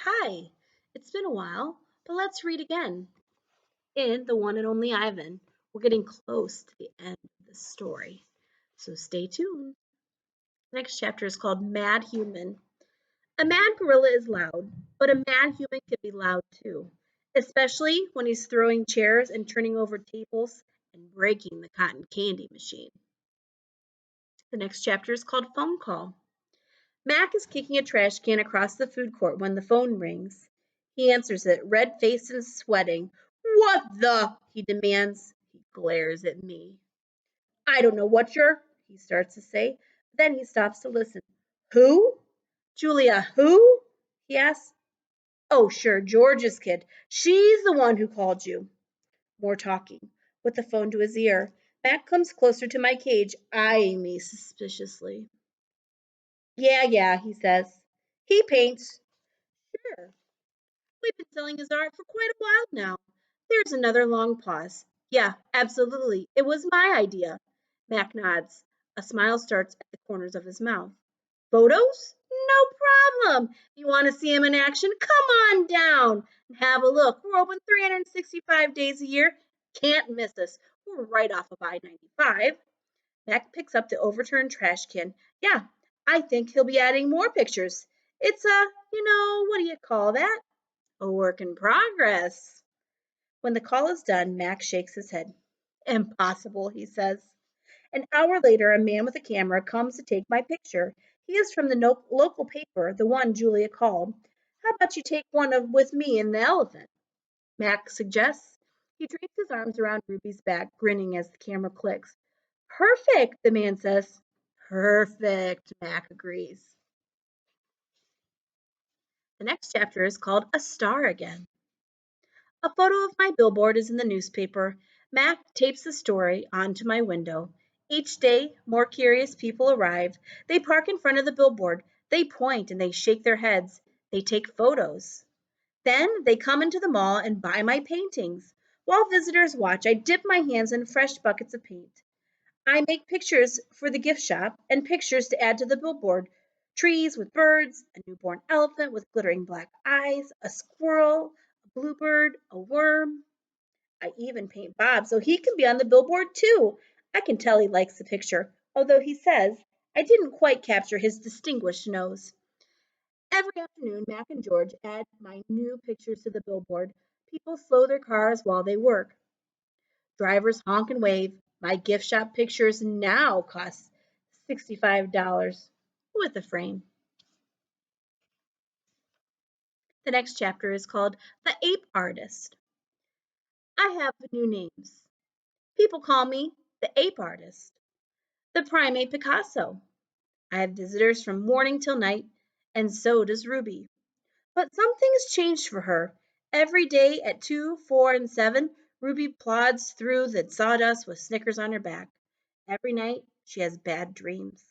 Hi, it's been a while, but let's read again. In The One and Only Ivan, we're getting close to the end of the story, so stay tuned. The next chapter is called Mad Human. A mad gorilla is loud, but a mad human can be loud too, especially when he's throwing chairs and turning over tables and breaking the cotton candy machine. The next chapter is called Phone Call. Mac is kicking a trash can across the food court when the phone rings. He answers it, red-faced and sweating. "What the?" he demands. He glares at me. "I don't know what you're," he starts to say. Then he stops to listen. "Who?" "Julia, who?" he asks. "Oh, sure, George's kid. She's the one who called you." More talking, with the phone to his ear. Mac comes closer to my cage, eyeing me suspiciously. Yeah, he says. "He paints." "Sure. We've been selling his art for quite a while now." There's another long pause. "Yeah, absolutely. It was my idea." Mac nods. A smile starts at the corners of his mouth. "Photos? No problem. You want to see him in action? Come on down and have a look. We're open 365 days a year. Can't miss us. We're right off of I-95. Mac picks up the overturned trash can. "Yeah, I think he'll be adding more pictures. It's what do you call that? A work in progress." When the call is done, Mac shakes his head. "Impossible," he says. An hour later, a man with a camera comes to take my picture. He is from the local paper, the one Julia called. "How about you take one of with me and the elephant?" Mac suggests. He drapes his arms around Ruby's back, grinning as the camera clicks. "Perfect," the man says. "Perfect," Mac agrees. The next chapter is called A Star Again. A photo of my billboard is in the newspaper. Mac tapes the story onto my window. Each day, more curious people arrive. They park in front of the billboard. They point and they shake their heads. They take photos. Then they come into the mall and buy my paintings. While visitors watch, I dip my hands in fresh buckets of paint. I make pictures for the gift shop and pictures to add to the billboard. Trees with birds, a newborn elephant with glittering black eyes, a squirrel, a bluebird, a worm. I even paint Bob so he can be on the billboard too. I can tell he likes the picture, although he says I didn't quite capture his distinguished nose. Every afternoon, Mac and George add my new pictures to the billboard. People slow their cars while they work. Drivers honk and wave. My gift shop pictures now cost $65 with a frame. The next chapter is called The Ape Artist. I have new names. People call me the Ape Artist, the Primate Picasso. I have visitors from morning till night, and so does Ruby. But something's changed for her. Every day at 2, 4, and 7, Ruby plods through the sawdust with Snickers on her back. Every night, she has bad dreams.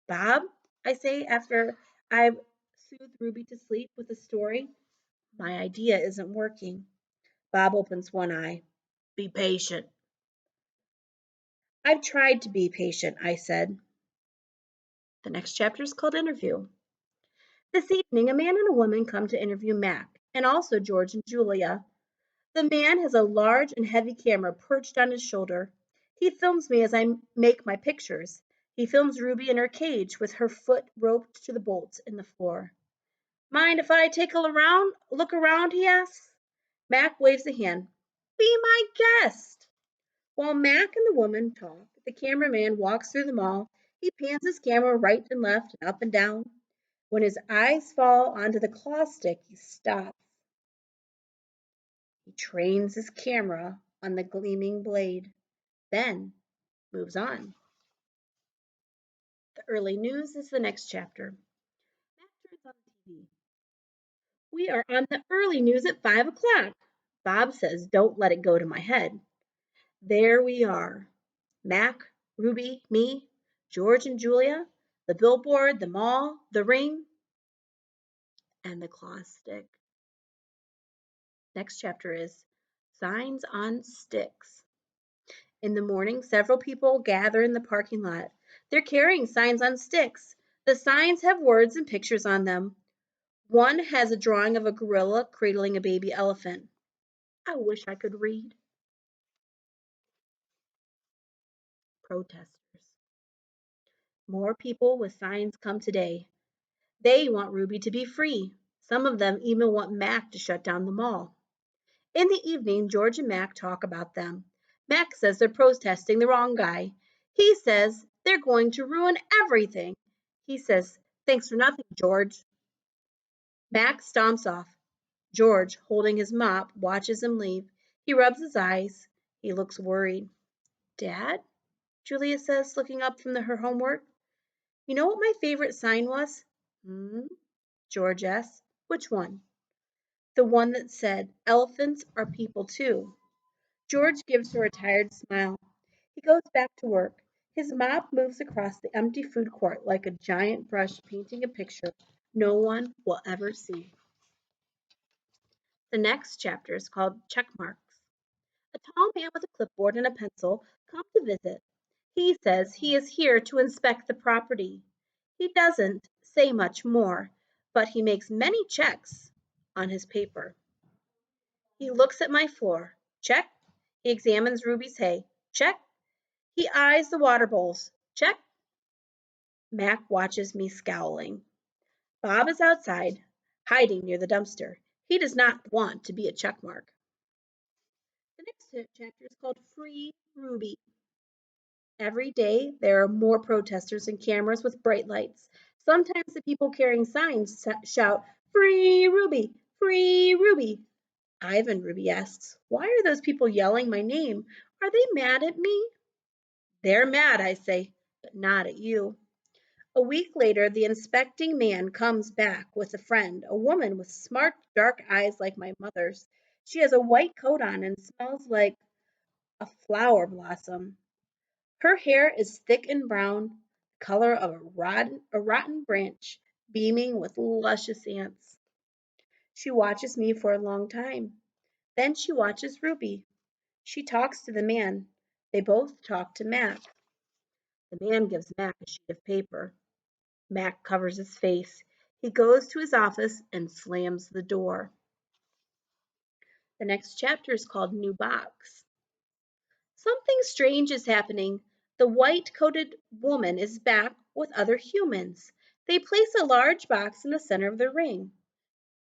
"Bob," I say after I've soothed Ruby to sleep with a story, "my idea isn't working." Bob opens one eye. "Be patient." "I've tried to be patient," I said. The next chapter is called Interview. This evening, a man and a woman come to interview Mac, and also George and Julia. The man has a large and heavy camera perched on his shoulder. He films me as I make my pictures. He films Ruby in her cage with her foot roped to the bolts in the floor. "Mind if I take a look around?" he asks. Mac waves a hand. "Be my guest." While Mac and the woman talk, the cameraman walks through the mall. He pans his camera right and left and up and down. When his eyes fall onto the claw stick, he stops. He trains his camera on the gleaming blade, then moves on. The early news is the next chapter. Mac turns on the TV. "We are on the early news at 5 o'clock." Bob says, "Don't let it go to my head." There we are. Mac, Ruby, me, George and Julia, the billboard, the mall, the ring, and the claw stick. Next chapter is Signs on Sticks. In the morning, several people gather in the parking lot. They're carrying signs on sticks. The signs have words and pictures on them. One has a drawing of a gorilla cradling a baby elephant. I wish I could read. Protesters. More people with signs come today. They want Ruby to be free. Some of them even want Mac to shut down the mall. In the evening, George and Mac talk about them. Mac says they're protesting the wrong guy. He says they're going to ruin everything. He says, "Thanks for nothing, George." Mac stomps off. George, holding his mop, watches him leave. He rubs his eyes. He looks worried. "Dad?" Julia says, looking up from her homework. "You know what my favorite sign was?" "Hmm?" George asks. "Which one?" "The one that said, 'Elephants are people too.'" George gives her a tired smile. He goes back to work. His mop moves across the empty food court like a giant brush painting a picture no one will ever see. The next chapter is called Checkmarks. A tall man with a clipboard and a pencil comes to visit. He says he is here to inspect the property. He doesn't say much more, but he makes many checks on his paper. He looks at my floor. Check. He examines Ruby's hay. Check. He eyes the water bowls. Check. Mac watches me scowling. Bob is outside, hiding near the dumpster. He does not want to be a checkmark. The next chapter is called Free Ruby. Every day there are more protesters and cameras with bright lights. Sometimes the people carrying signs shout, "Free Ruby! Free Ruby!" Ivan, Ruby asks, "Why are those people yelling my name? Are they mad at me?" "They're mad," I say, "but not at you." A week later, the inspecting man comes back with a friend, a woman with smart, dark eyes like my mother's. She has a white coat on and smells like a flower blossom. Her hair is thick and brown, color of a rotten branch, beaming with luscious ants. She watches me for a long time. Then she watches Ruby. She talks to the man. They both talk to Mac. The man gives Mac a sheet of paper. Mac covers his face. He goes to his office and slams the door. The next chapter is called New Box. Something strange is happening. The white-coated woman is back with other humans. They place a large box in the center of the ring.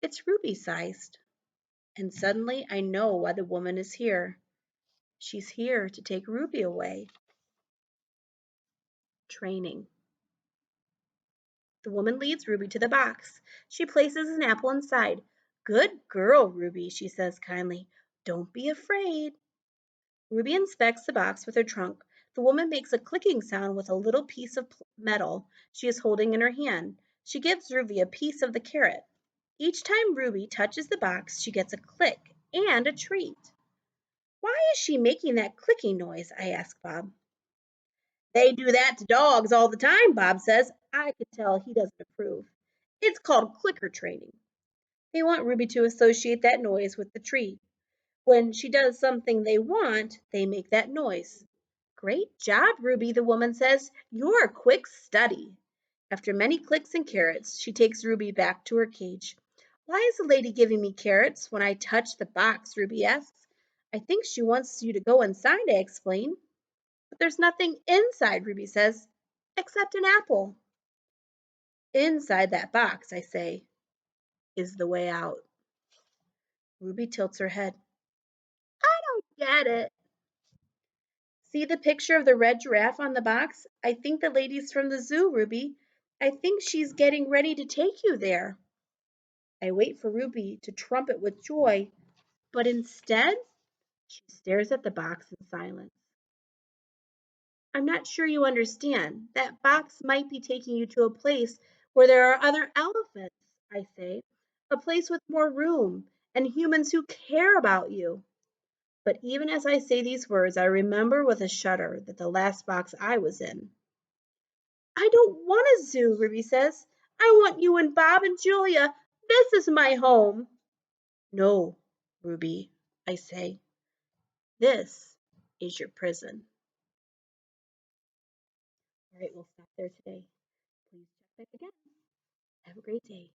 It's ruby-sized. And suddenly I know why the woman is here. She's here to take Ruby away. Training. The woman leads Ruby to the box. She places an apple inside. "Good girl, Ruby," she says kindly. "Don't be afraid." Ruby inspects the box with her trunk. The woman makes a clicking sound with a little piece of metal she is holding in her hand. She gives Ruby a piece of the carrot. Each time Ruby touches the box, she gets a click and a treat. "Why is she making that clicking noise?" I ask Bob. "They do that to dogs all the time," Bob says. I could tell he doesn't approve. "It's called clicker training." They want Ruby to associate that noise with the treat. When she does something they want, they make that noise. "Great job, Ruby," the woman says. "You're a quick study." After many clicks and carrots, she takes Ruby back to her cage. "Why is the lady giving me carrots when I touch the box?" Ruby asks. "I think she wants you to go inside," I explain. "But there's nothing inside," Ruby says, "except an apple." "Inside that box," I say, "is the way out." Ruby tilts her head. "I don't get it." "See the picture of the red giraffe on the box? I think the lady's from the zoo, Ruby. I think she's getting ready to take you there." I wait for Ruby to trumpet with joy, but instead she stares at the box in silence. "I'm not sure you understand. That box might be taking you to a place where there are other elephants," I say. "A place with more room and humans who care about you." But even as I say these words, I remember with a shudder that the last box I was in. "I don't want a zoo," Ruby says. "I want you and Bob and Julia. This is my home." "No, Ruby," I say. "This is your prison." All right, we'll stop there today. Please check back again. Have a great day.